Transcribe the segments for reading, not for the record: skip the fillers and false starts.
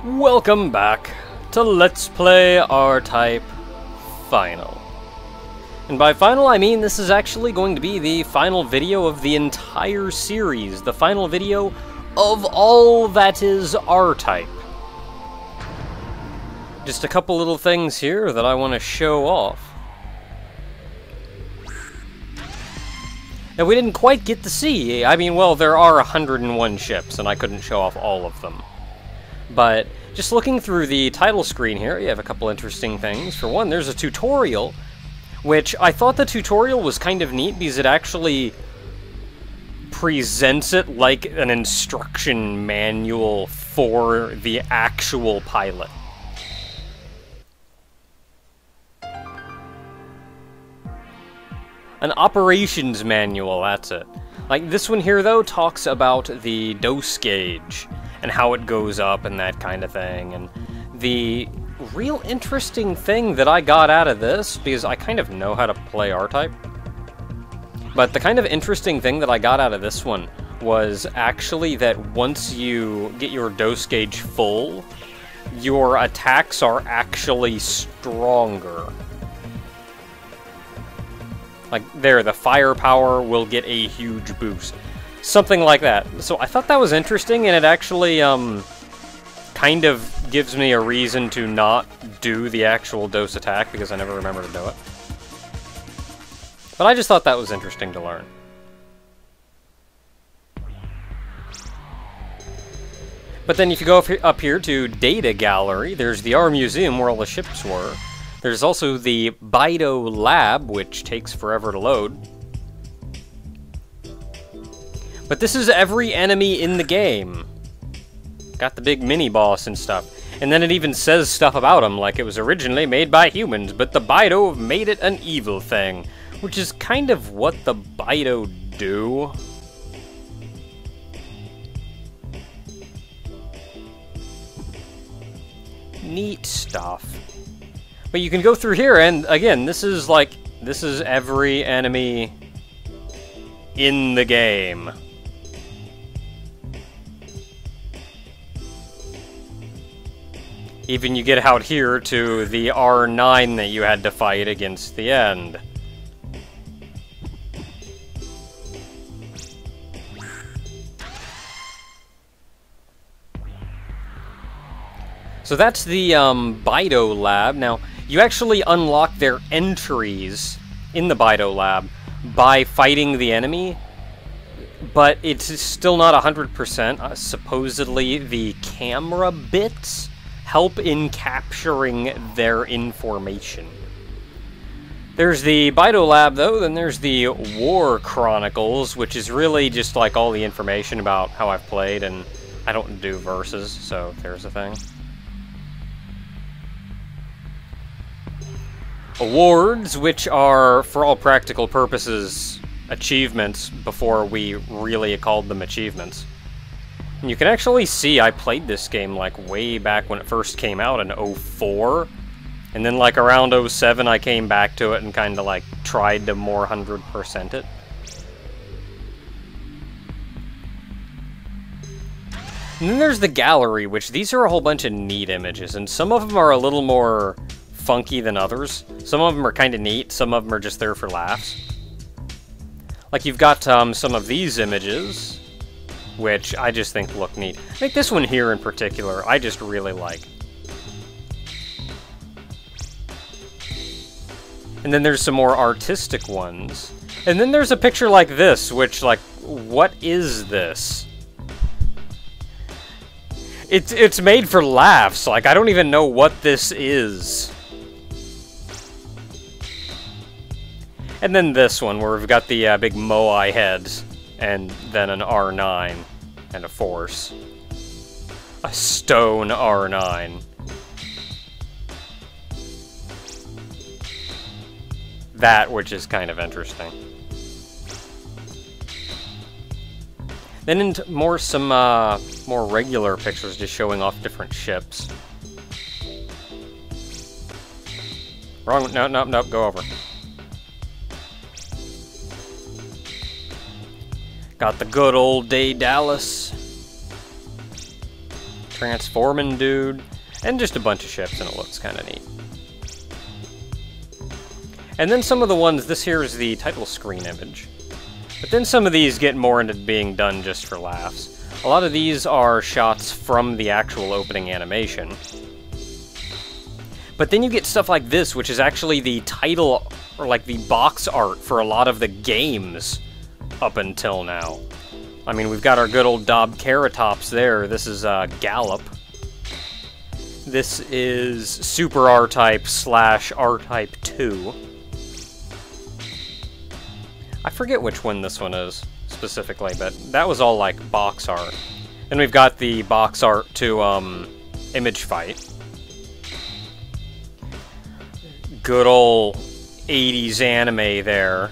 Welcome back to Let's Play R-Type Final. And by final, I mean this is actually going to be the final video of the entire series, the final video of all that is R-Type. Just a couple little things here that I want to show off. Now, we didn't quite get to see, I mean, well, there are 101 ships, and I couldn't show off all of them. But just looking through the title screen here, you have a couple interesting things. For one, there's a tutorial, which I thought the tutorial was kind of neat because it actually presents it like an instruction manual for the actual pilot. An operations manual, that's it. Like, this one here, though, talks about the dose gauge and how it goes up and that kind of thing. And the real interesting thing that I got out of this, because I kind of know how to play R-Type, but the kind of interesting thing that I got out of this one was actually that once you get your dose gauge full, your attacks are actually stronger. Like, there, the firepower will get a huge boost. Something like that. So I thought that was interesting, and it actually, kind of gives me a reason to not do the actual dose attack, because I never remember to do it. But I just thought that was interesting to learn. But then if you go up here to Data Gallery, there's the R Museum where all the ships were. There's also the Bido Lab, which takes forever to load. But this is every enemy in the game. Got the big mini-boss and stuff. And then it even says stuff about him, like it was originally made by humans, but the Bido made it an evil thing. Which is kind of what the Bido do. Neat stuff. But you can go through here, and again, this is every enemy in the game. Even you get out here to the R9 that you had to fight against the end. So that's the Bido Lab. Now, you actually unlock their entries in the Bido Lab by fighting the enemy, but it's still not 100%. Supposedly, the camera bits help in capturing their information. There's the Bido Lab, though, then there's the War Chronicles, which is really just like all the information about how I've played, and I don't do verses, so there's a thing. Awards, which are, for all practical purposes, achievements before we really called them achievements. And you can actually see I played this game like way back when it first came out in 04, and then like around 07 I came back to it and kind of like tried to more 100% it. And then there's the gallery, which these are a whole bunch of neat images, and some of them are a little more funky than others. Some of them are kind of neat, some of them are just there for laughs. Like, you've got some of these images, which I just think look neat. I think this one here in particular, I just really like. And then there's some more artistic ones. And then there's a picture like this, which, like, what is this? It's made for laughs, like, I don't even know what this is. And then this one, where we've got the big Moai heads, and then an R9, and a Force. A stone R9. That, which is kind of interesting. Then into more regular pictures, just showing off different ships. Wrong, no, go over. Got the good old day Dallas. transforming dude, and just a bunch of ships, and it looks kind of neat. And then some of the ones, this here is the title screen image. But then some of these get more into being done just for laughs. A lot of these are shots from the actual opening animation. But then you get stuff like this, which is actually the title, or like the box art for a lot of the games up until now. I mean, we've got our good old Dobkeratops there. This is Gallop. This is Super R-Type / R-Type 2. I forget which one this one is, specifically, but that was all, like, box art. Then we've got the box art to, Image Fight. Good old 80s anime there.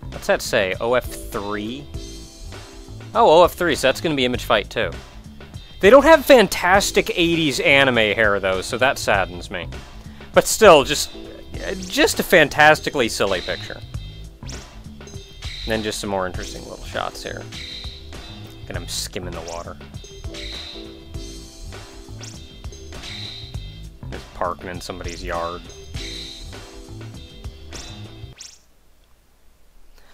What's that say? OF3? Oh, OF3, so that's gonna be Image Fight, too. They don't have fantastic 80s anime hair, though, so that saddens me. But still, just a fantastically silly picture. And then just some more interesting little shots here. And I'm skimming the water. Just parking in somebody's yard.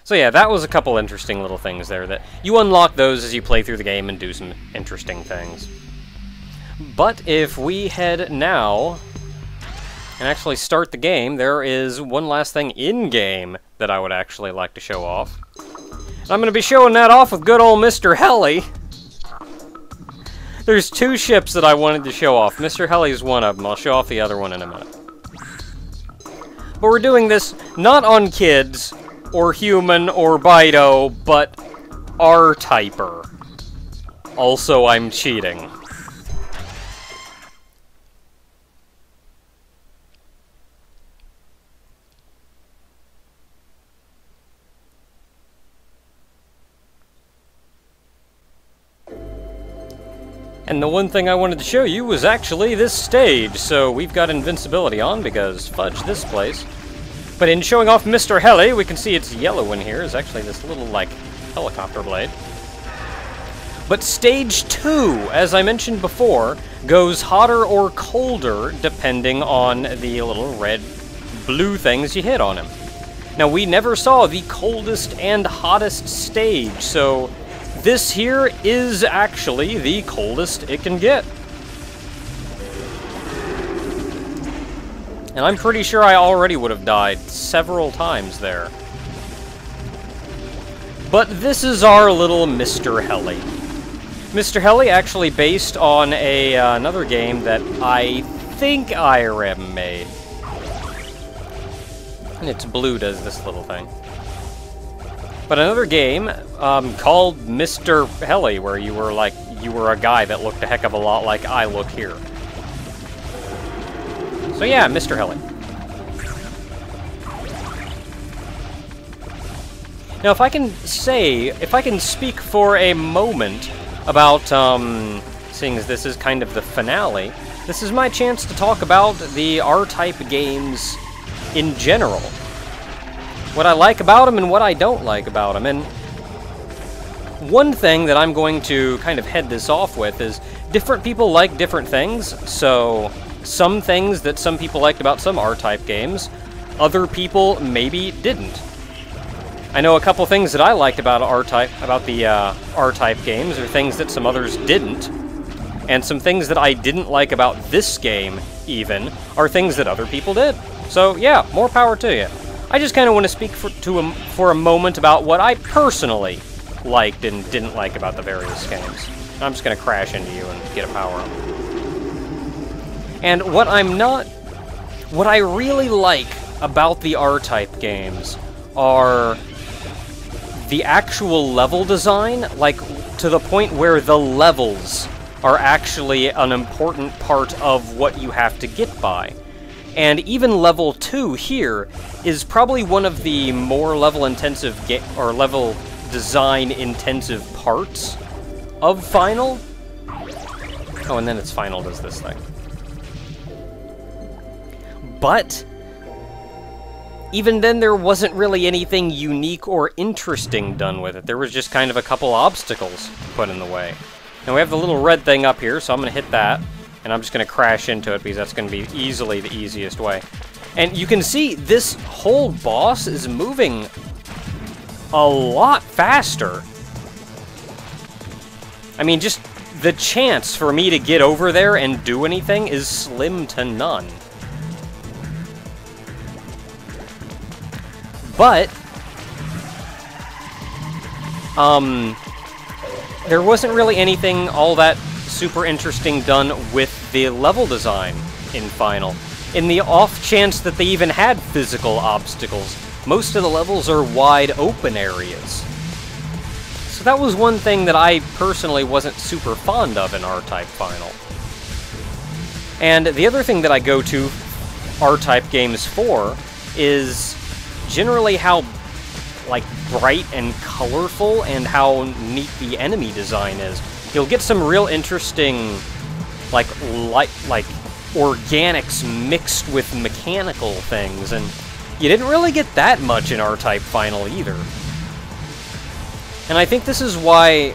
So yeah, that was a couple interesting little things there that you unlock those as you play through the game and do some interesting things. But if we head now and actually start the game, there is one last thing in-game that I would actually like to show off. And I'm going to be showing that off with good old Mr. Heli. There's two ships that I wanted to show off. Mr. Heli's one of them. I'll show off the other one in a minute. But we're doing this not on kids, or human, or Bido, but R-Typer. Also, I'm cheating. And the one thing I wanted to show you was actually this stage, so we've got invincibility on because fudge this place. But in showing off Mr. Heli, we can see it's yellow in here. It's actually this little, like, helicopter blade. But stage 2, as I mentioned before, goes hotter or colder depending on the little red, blue things you hit on him. Now, we never saw the coldest and hottest stage, so this here is actually the coldest it can get. And I'm pretty sure I already would have died several times there. But this is our little Mr. Heli. Mr. Heli actually based on another game that I think IRM made. And it's blue does this little thing. But another game called Mr. Heli, where you were a guy that looked a heck of a lot like I look here. So yeah, Mr. Heli. Now, if I can speak for a moment about, seeing as this is kind of the finale, this is my chance to talk about the R-Type games in general. What I like about them and what I don't like about them. And one thing that I'm going to kind of head this off with is different people like different things, so some things that some people liked about some R-Type games, other people maybe didn't. I know a couple things that I liked about the R-Type games are things that some others didn't, and some things that I didn't like about this game, even, are things that other people did. So yeah, more power to you. I just kind of want to speak for a moment about what I personally liked and didn't like about the various games. I'm just going to crash into you and get a power-up. And what I really like about the R-Type games are the actual level design, like to the point where the levels are actually an important part of what you have to get by. And even level 2 here is probably one of the more level-intensive or level design-intensive parts of Final. Oh, and then it's Final does this thing. But even then, there wasn't really anything unique or interesting done with it. There was just kind of a couple obstacles put in the way. Now we have the little red thing up here, so I'm going to hit that. And I'm just going to crash into it because that's going to be easily the easiest way. And you can see this whole boss is moving a lot faster. I mean, just the chance for me to get over there and do anything is slim to none. But there wasn't really anything all that super interesting done with the level design in Final. In the off chance that they even had physical obstacles, most of the levels are wide open areas. So that was one thing that I personally wasn't super fond of in R-Type Final. And the other thing that I go to R-Type games for is generally how like bright and colorful and how neat the enemy design is. You'll get some real interesting like organics mixed with mechanical things, and you didn't really get that much in R-Type Final either. And I think this is why,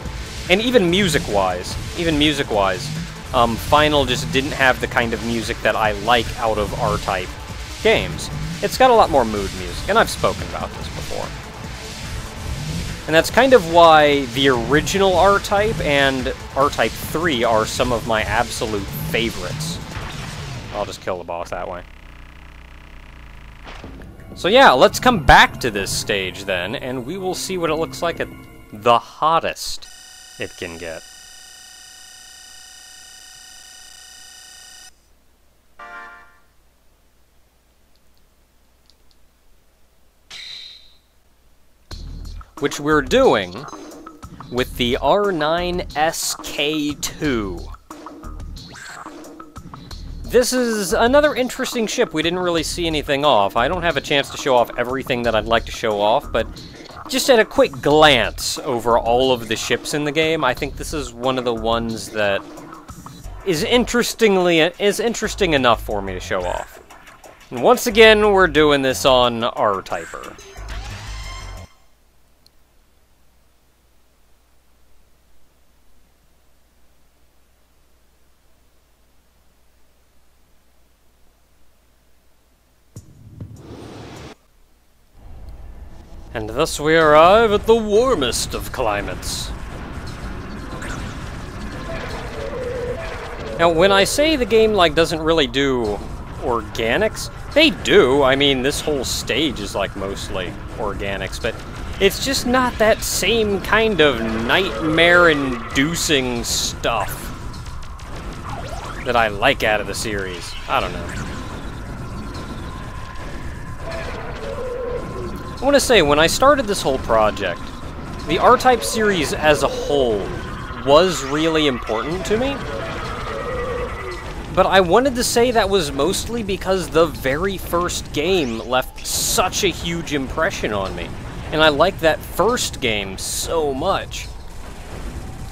and even music-wise, Final just didn't have the kind of music that I like out of R-Type games. It's got a lot more mood music, and I've spoken about this before. And that's kind of why the original R-Type and R-Type 3 are some of my absolute favorites. I'll just kill the boss that way. So yeah, let's come back to this stage then, and we will see what it looks like at the hottest it can get. Which we're doing with the R9SK2. This is another interesting ship. We didn't really see anything off. I don't have a chance to show off everything that I'd like to show off, but just at a quick glance over all of the ships in the game, I think this is one of the ones that is interesting enough for me to show off. And once again, we're doing this on R-Typer. And thus we arrive at the warmest of climates. Now, when I say the game, like, doesn't really do organics, they do. I mean, this whole stage is, like, mostly organics, but it's just not that same kind of nightmare-inducing stuff that I like out of the series. I don't know. I want to say, when I started this whole project, the R-Type series as a whole was really important to me. But I wanted to say that was mostly because the very first game left such a huge impression on me. And I liked that first game so much.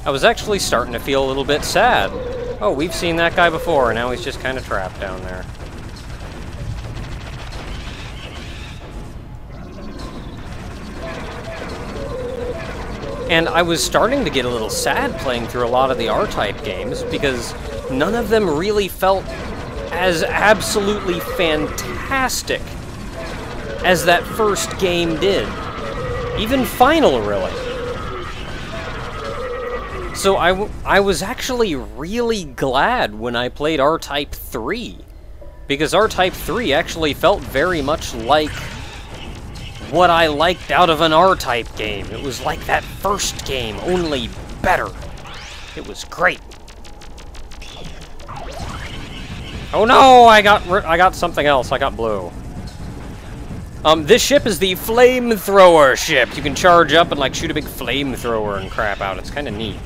I was actually starting to feel a little bit sad. Oh, we've seen that guy before, and now he's just kind of trapped down there. And I was starting to get a little sad playing through a lot of the R-Type games because none of them really felt as absolutely fantastic as that first game did. Even Final, really. So I was actually really glad when I played R-Type 3, because R-Type 3 actually felt very much like what I liked out of an R-Type game. It was like that first game, only better. It was great. Oh no, I got something else. I got blue. This ship is the Flamethrower ship. You can charge up and like shoot a big flamethrower and crap out. It's kind of neat.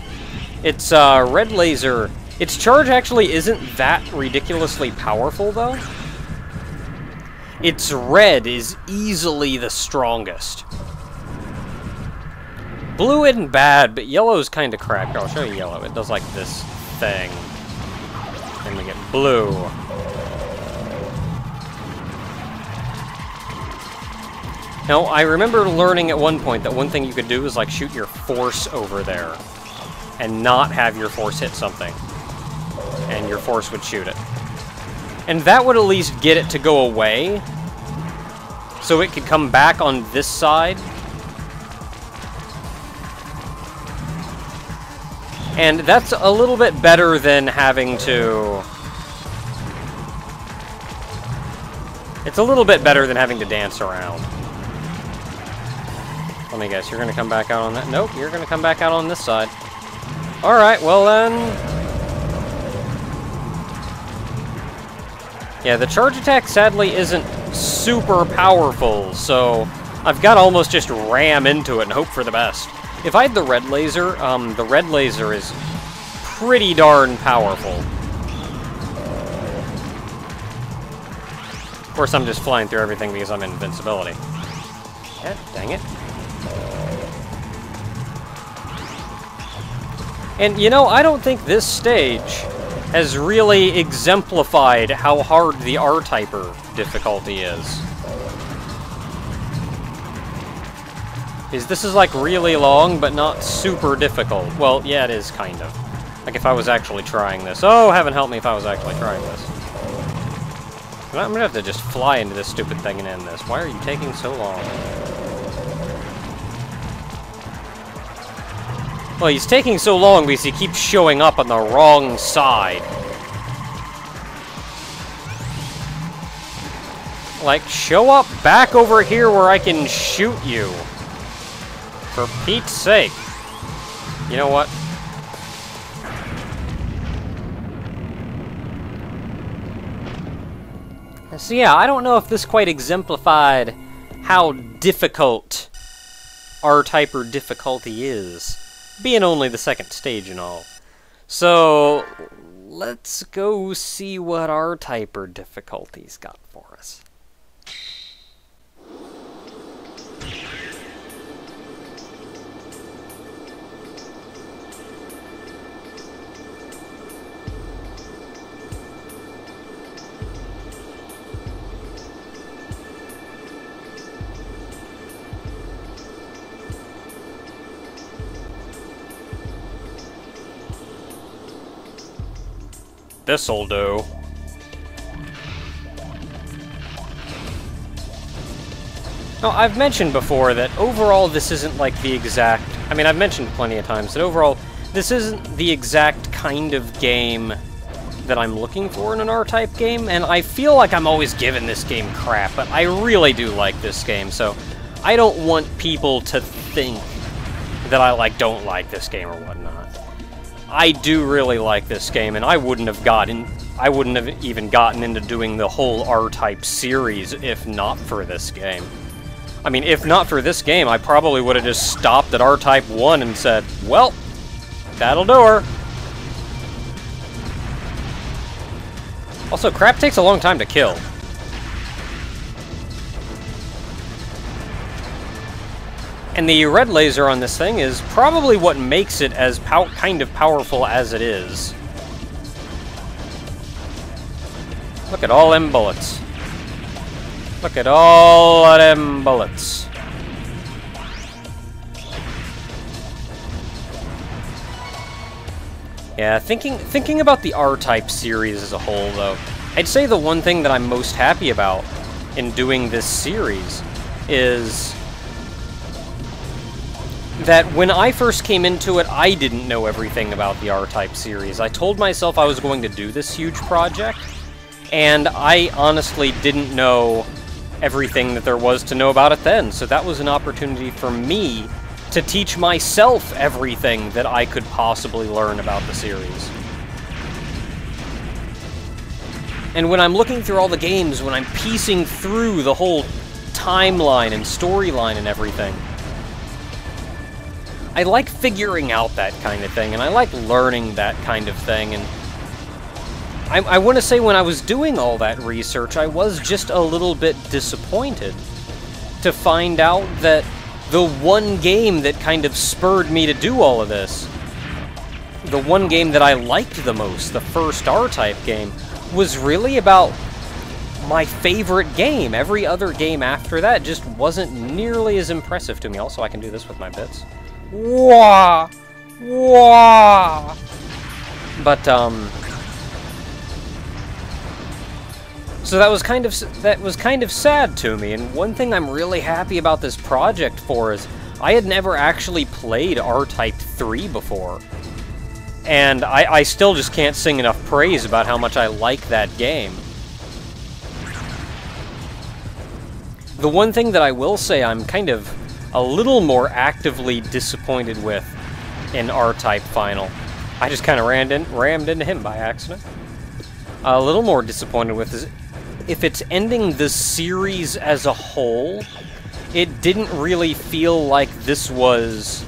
It's red laser. Its charge actually isn't that ridiculously powerful though. Its red is easily the strongest. Blue isn't bad, but yellow's kind of crap. I'll show you yellow. It does like this thing. And we get blue. Now, I remember learning at one point that one thing you could do is like shoot your force over there. and not have your force hit something. And your force would shoot it. And that would at least get it to go away, so it could come back on this side. And that's a little bit better than having to... It's a little bit better than having to dance around. Let me guess, you're going to come back out on that? Nope, you're going to come back out on this side. Alright, well then... Yeah, the charge attack sadly isn't super powerful, so I've got to almost just ram into it and hope for the best. If I had the red laser is pretty darn powerful. Of course, I'm just flying through everything because I'm in invincibility. God dang it. And, you know, I don't think this stage has really exemplified how hard the R-Typer difficulty is. Because this is, like, really long, but not super difficult. Well, yeah, it is, kind of. Like, if I was actually trying this. Oh, heaven help me if I was actually trying this. I'm gonna have to just fly into this stupid thing and end this. Why are you taking so long? Well, he's taking so long because he keeps showing up on the wrong side. Like, show up back over here where I can shoot you. For Pete's sake. You know what? So yeah, I don't know if this quite exemplified how difficult R-Typer difficulty is. Being only the second stage and all. So, let's go see what R-Typer difficulty's got for us. This'll do. Now, I've mentioned before that overall this isn't like the exact... I mean, I've mentioned plenty of times that overall this isn't the exact kind of game that I'm looking for in an R-Type game, and I feel like I'm always giving this game crap, but I really do like this game, so I don't want people to think that I, like, don't like this game or whatnot. I do really like this game, and I wouldn't have even gotten into doing the whole R-Type series if not for this game. I mean, if not for this game, I probably would have just stopped at R-Type 1 and said, well, that'll do her. Also, crap takes a long time to kill. And the red laser on this thing is probably what makes it as kind of powerful as it is. Look at all them bullets. Look at all of them bullets. Yeah, thinking about the R-Type series as a whole, though, I'd say the one thing that I'm most happy about in doing this series is that when I first came into it, I didn't know everything about the R-Type series. I told myself I was going to do this huge project, and I honestly didn't know everything that there was to know about it then, so that was an opportunity for me to teach myself everything that I could possibly learn about the series. And when I'm looking through all the games, when I'm piecing through the whole timeline and storyline and everything, I like figuring out that kind of thing, and I like learning that kind of thing, and I want to say when I was doing all that research, I was just a little bit disappointed to find out that the one game that kind of spurred me to do all of this, the one game that I liked the most, the first R-Type game, was really about my favorite game. Every other game after that just wasn't nearly as impressive to me. Also, I can do this with my bits. Wah! Wah! But, so that was kind of sad to me, and one thing I'm really happy about this project for is I had never actually played R-Type 3 before. And I still just can't sing enough praise about how much I like that game. The one thing that I will say I'm kind of a little more actively disappointed with in R-Type Final. I just kind of rammed into him by accident. A little more disappointed with is if it's ending the series as a whole, it didn't really feel like this was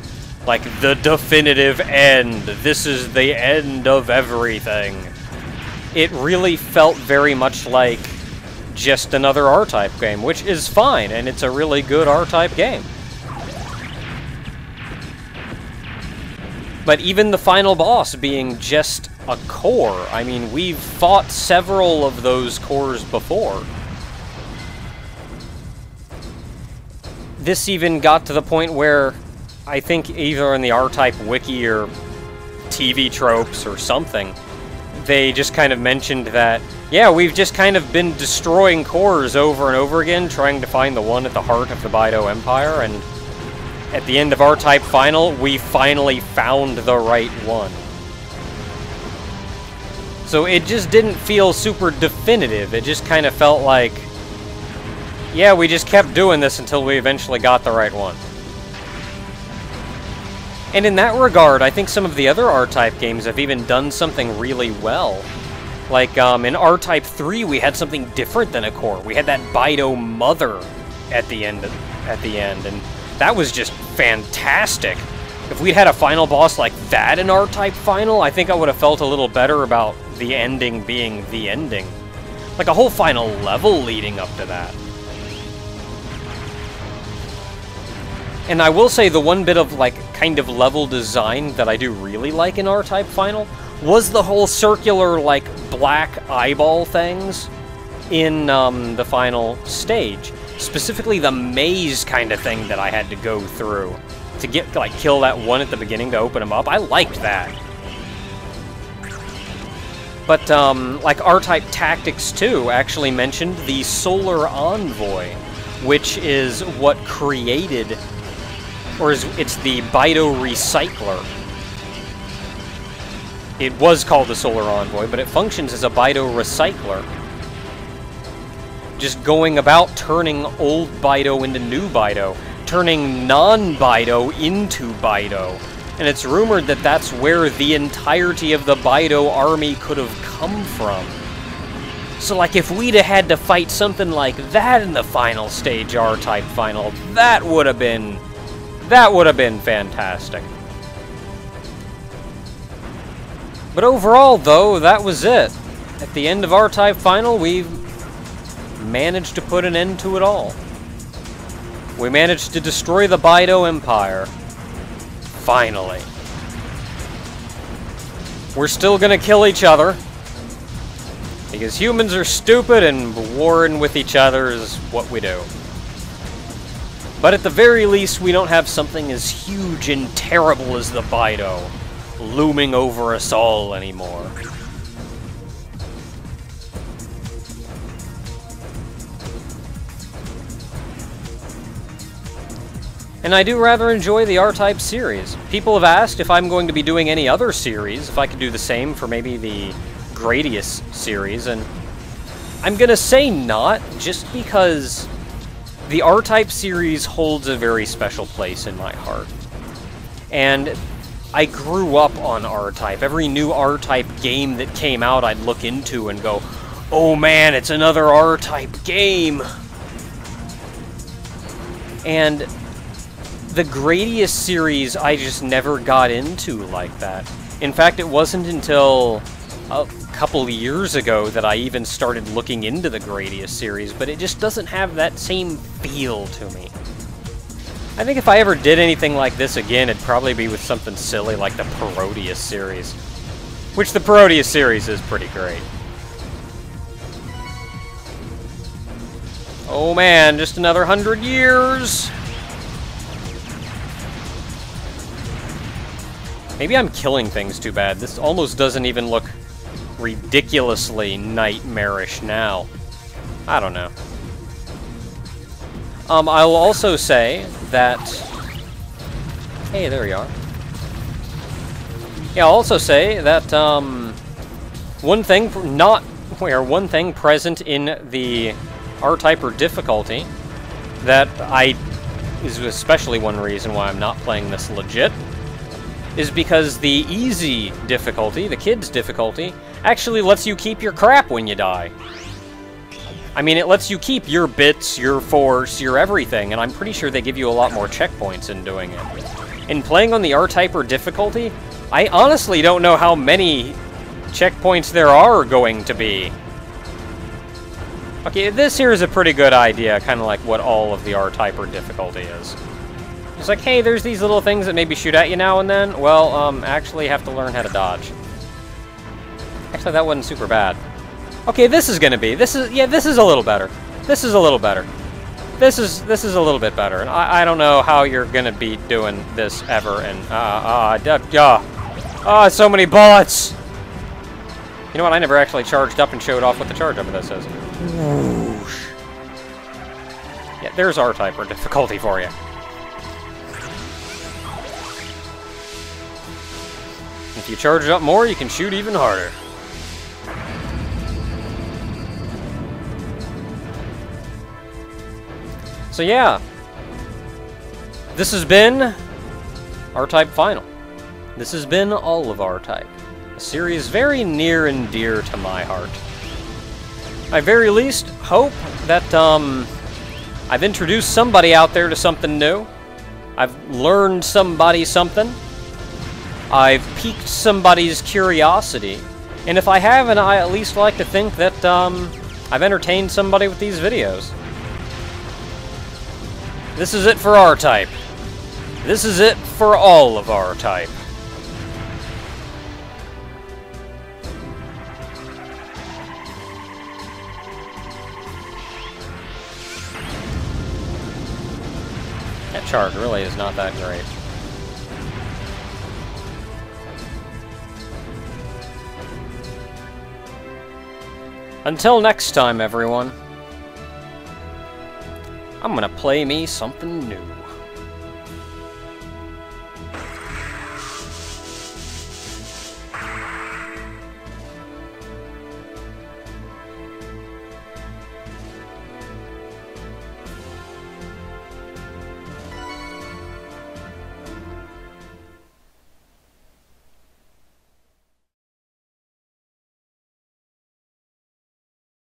like the definitive end. This is the end of everything. It really felt very much like just another R-Type game, which is fine, and it's a really good R-Type game. But even the final boss being just a core, I mean, we've fought several of those cores before. This even got to the point where I think either in the R-Type wiki or TV tropes or something, they just kind of mentioned that, yeah, we've just kind of been destroying cores over and over again, trying to find the one at the heart of the Baido Empire, and at the end of R-Type Final, we finally found the right one. So it just didn't feel super definitive. It just kind of felt like, yeah, we just kept doing this until we eventually got the right one. And in that regard, I think some of the other R-Type games have even done something really well. Like, in R-Type 3, we had something different than a core. We had that Baido Mother at the end, and that was just fantastic. If we'd had a final boss like that in R-Type Final, I think I would have felt a little better about the ending being the ending. Like a whole final level leading up to that. And I will say the one bit of, like, kind of level design that I do really like in R-Type Final was the whole circular, like, black eyeball things in the final stage. Specifically the maze kind of thing that I had to go through to get, like, kill that one at the beginning to open him up. I liked that. But, like, R-Type Tactics 2 actually mentioned the Solar Envoy, which is what created, or it's the Baido Recycler. It was called the Solar Envoy, but it functions as a Baido Recycler. Just going about turning old Baido into new Baido, turning non-Baido into Baido. And it's rumored that that's where the entirety of the Baido army could have come from. So, like, if we'd have had to fight something like that in the final stage R-Type Final, that would have been fantastic. But overall, though, that was it. At the end of R-Type Final, we managed to put an end to it all. We managed to destroy the Baido Empire. Finally. We're still gonna kill each other, because humans are stupid and warring with each other is what we do. But at the very least, we don't have something as huge and terrible as the Baido looming over us all anymore. And I do rather enjoy the R-Type series. People have asked if I'm going to be doing any other series, if I could do the same for maybe the Gradius series, and I'm gonna say not, just because the R-Type series holds a very special place in my heart. And I grew up on R-Type. Every new R-Type game that came out, I'd look into and go, oh man, it's another R-Type game! And the Gradius series I just never got into like that. In fact, it wasn't until a couple years ago that I even started looking into the Gradius series, but it just doesn't have that same feel to me. I think if I ever did anything like this again, it'd probably be with something silly like the Parodius series. Which the Parodius series is pretty great. Oh man, just another 100 years! Maybe I'm killing things too bad. This almost doesn't even look ridiculously nightmarish now. I don't know. I will also say that... Hey, there you are. Yeah, I'll also say that, one thing present in the R-Type or difficulty that is especially one reason why I'm not playing this legit, is because the easy difficulty, the kids difficulty, actually lets you keep your crap when you die. I mean, it lets you keep your bits, your force, your everything, and I'm pretty sure they give you a lot more checkpoints in doing it. In playing on the R-Type or difficulty, I honestly don't know how many checkpoints there are going to be. Okay, this here is a pretty good idea, kind of like what all of the R-Type or difficulty is. It's like, hey, there's these little things that maybe shoot at you now and then. Well, actually have to learn how to dodge. Actually, that wasn't super bad. Okay, this is gonna be. This is a little better. This is a little better. This is a little bit better. And I don't know how you're gonna be doing this ever. And so many bullets. You know what? I never actually charged up and showed off what the charge up of this is. Whoosh. Yeah, there's R-Type or difficulty for you. If you charge it up more, you can shoot even harder. So yeah, this has been R-Type Final. This has been all of R-Type, a series very near and dear to my heart. I very least hope that I've introduced somebody out there to something new. I've learned somebody something. I've piqued somebody's curiosity. And if I haven't, I at least like to think that I've entertained somebody with these videos. This is it for R-Type. This is it for all of R-Type. That charge really is not that great. Until next time, everyone. I'm gonna play me something new.